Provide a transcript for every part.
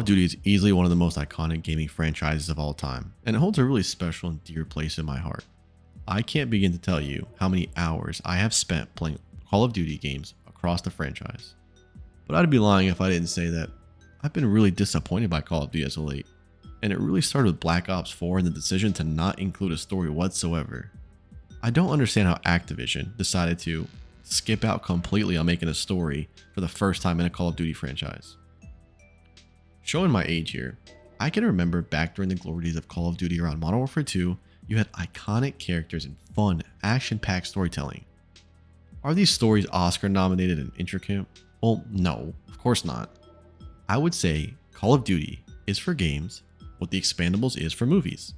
of Duty is easily one of the most iconic gaming franchises of all time, and it holds a really special and dear place in my heart. I can't begin to tell you how many hours I have spent playing Call of Duty games across the franchise. But I'd be lying if I didn't say that I've been really disappointed by Call of Duty as of late, and it really started with Black Ops 4 and the decision to not include a story whatsoever. I don't understand how Activision decided to skip out completely on making a story for the first time in a Call of Duty franchise. Showing my age here, I can remember back during the glory days of Call of Duty around Modern Warfare 2, you had iconic characters and fun, action-packed storytelling. Are these stories Oscar nominated and intricate? Well, no, of course not. I would say Call of Duty is for games what the Expandables is for movies.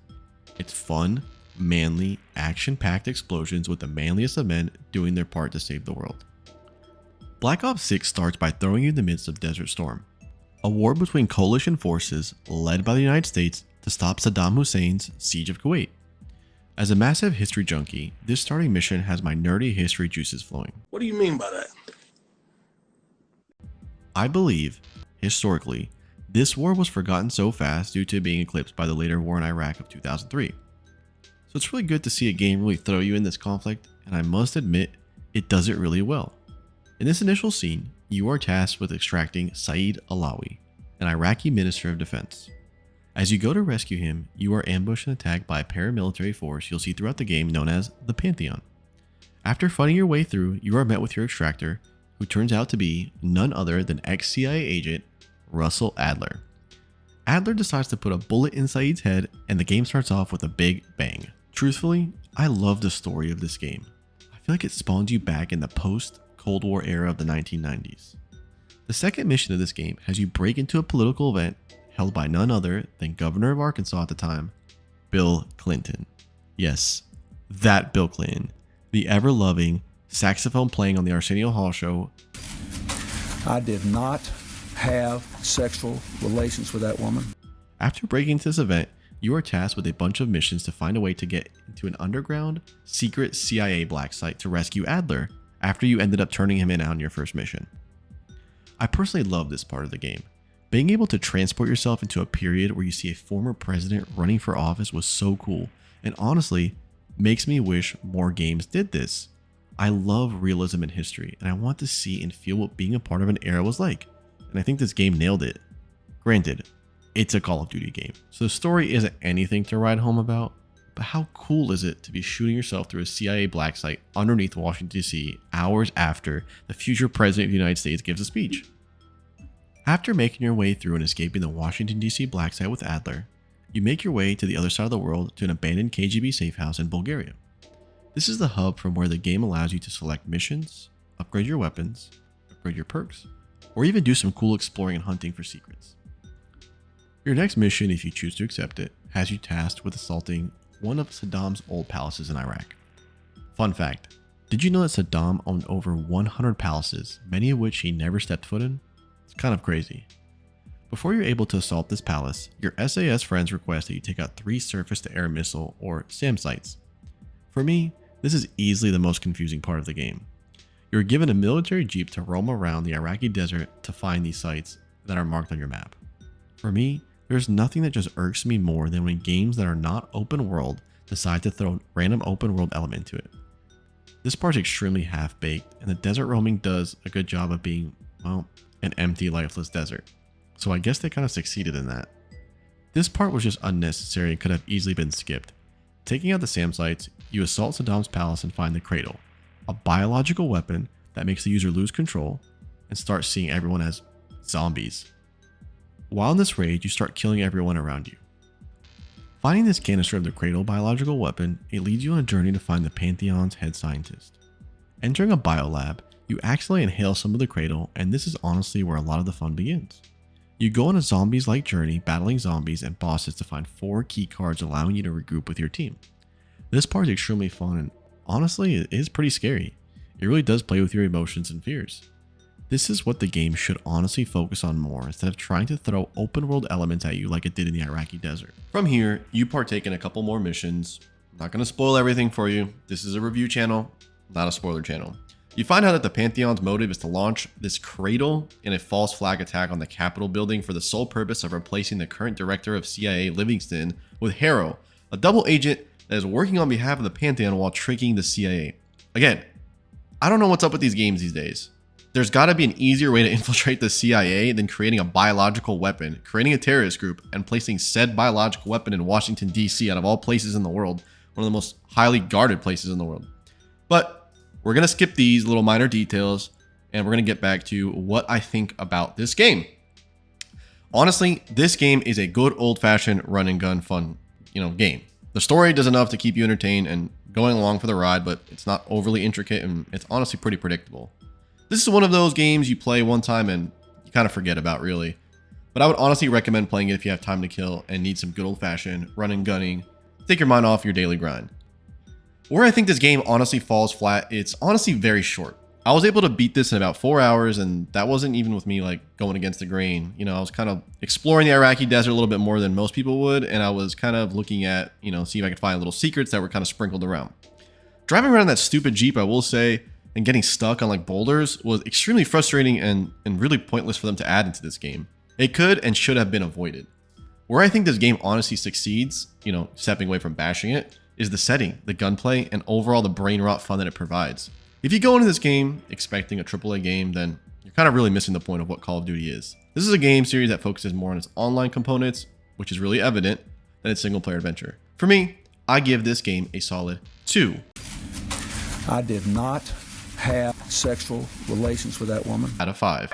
It's fun, manly, action-packed explosions with the manliest of men doing their part to save the world. Black Ops 6 starts by throwing you in the midst of Desert Storm, a war between coalition forces led by the United States to stop Saddam Hussein's siege of Kuwait. As a massive history junkie, this starting mission has my nerdy history juices flowing. What do you mean by that? I believe, historically, this war was forgotten so fast due to being eclipsed by the later war in Iraq of 2003. So it's really good to see a game really throw you in this conflict, and I must admit, it does it really well. In this initial scene, you are tasked with extracting Saeed Alawi, an Iraqi Minister of Defense. As you go to rescue him, you are ambushed and attacked by a paramilitary force you'll see throughout the game known as the Pantheon. After fighting your way through, you are met with your extractor, who turns out to be none other than ex-CIA agent Russell Adler. Adler decides to put a bullet in Saeed's head, and the game starts off with a big bang. Truthfully, I love the story of this game. I feel like it spawns you back in the post-Cold War era of the 1990s. The second mission of this game has you break into a political event held by none other than Governor of Arkansas at the time, Bill Clinton. Yes, that Bill Clinton, the ever-loving, saxophone playing on the Arsenio Hall show. I did not have sexual relations with that woman. After breaking into this event, you are tasked with a bunch of missions to find a way to get into an underground, secret CIA black site to rescue Adler after you ended up turning him in on your first mission. I personally love this part of the game. Being able to transport yourself into a period where you see a former president running for office was so cool, and honestly, makes me wish more games did this. I love realism in history, and I want to see and feel what being a part of an era was like, and I think this game nailed it. Granted, it's a Call of Duty game, so the story isn't anything to write home about, but how cool is it to be shooting yourself through a CIA black site underneath Washington DC hours after the future president of the United States gives a speech? After making your way through and escaping the Washington DC black site with Adler, you make your way to the other side of the world to an abandoned KGB safe house in Bulgaria. This is the hub from where the game allows you to select missions, upgrade your weapons, upgrade your perks, or even do some cool exploring and hunting for secrets. Your next mission, if you choose to accept it, has you tasked with assaulting one of Saddam's old palaces in Iraq. Fun fact, did you know that Saddam owned over 100 palaces, many of which he never stepped foot in? It's kind of crazy. Before you're able to assault this palace, your SAS friends request that you take out 3 surface-to-air missile or SAM sites. For me, this is easily the most confusing part of the game. You're given a military jeep to roam around the Iraqi desert to find these sites that are marked on your map. For me, there's nothing that just irks me more than when games that are not open world decide to throw a random open world element to it. This part's extremely half-baked, and the desert roaming does a good job of being, well, an empty, lifeless desert. So I guess they kind of succeeded in that. This part was just unnecessary and could have easily been skipped. Taking out the SAM sites, you assault Saddam's palace and find the Cradle, a biological weapon that makes the user lose control and start seeing everyone as zombies. While in this raid, you start killing everyone around you. Finding this canister of the Cradle biological weapon, it leads you on a journey to find the Pantheon's head scientist. Entering a biolab, you accidentally inhale some of the Cradle, and this is honestly where a lot of the fun begins. You go on a zombies-like journey battling zombies and bosses to find 4 key cards allowing you to regroup with your team. This part is extremely fun and honestly it is pretty scary. It really does play with your emotions and fears. This is what the game should honestly focus on more instead of trying to throw open world elements at you like it did in the Iraqi desert. From here, you partake in a couple more missions. I'm not going to spoil everything for you. This is a review channel, not a spoiler channel. You find out that the Pantheon's motive is to launch this cradle in a false flag attack on the Capitol building for the sole purpose of replacing the current director of CIA, Livingston, with Harrow, a double agent that is working on behalf of the Pantheon while tricking the CIA. Again, I don't know what's up with these games these days. There's got to be an easier way to infiltrate the CIA than creating a biological weapon, creating a terrorist group, and placing said biological weapon in Washington, D.C., out of all places in the world, one of the most highly guarded places in the world. But we're going to skip these little minor details, and we're going to get back to what I think about this game. Honestly, this game is a good old-fashioned run and gun fun, game. The story does enough to keep you entertained and going along for the ride, but it's not overly intricate, and it's honestly pretty predictable. This is one of those games you play one time and you kind of forget about, really. But I would honestly recommend playing it if you have time to kill and need some good old-fashioned run and gunning. Take your mind off your daily grind. Where I think this game honestly falls flat, it's honestly very short. I was able to beat this in about 4 hours, and that wasn't even with me going against the grain. I was kind of exploring the Iraqi desert a little bit more than most people would, and I was kind of looking at, see if I could find little secrets that were kind of sprinkled around. Driving around that stupid Jeep, I will say, and getting stuck on boulders was extremely frustrating and really pointless for them to add into this game. It could and should have been avoided. Where I think this game honestly succeeds, stepping away from bashing it, is the setting, the gunplay, and overall the brain rot fun that it provides. If you go into this game expecting a AAA game, then you're kind of really missing the point of what Call of Duty is. This is a game series that focuses more on its online components, which is really evident, than its single player adventure. For me, I give this game a solid 2. I did not have sexual relations with that woman. Out of 5.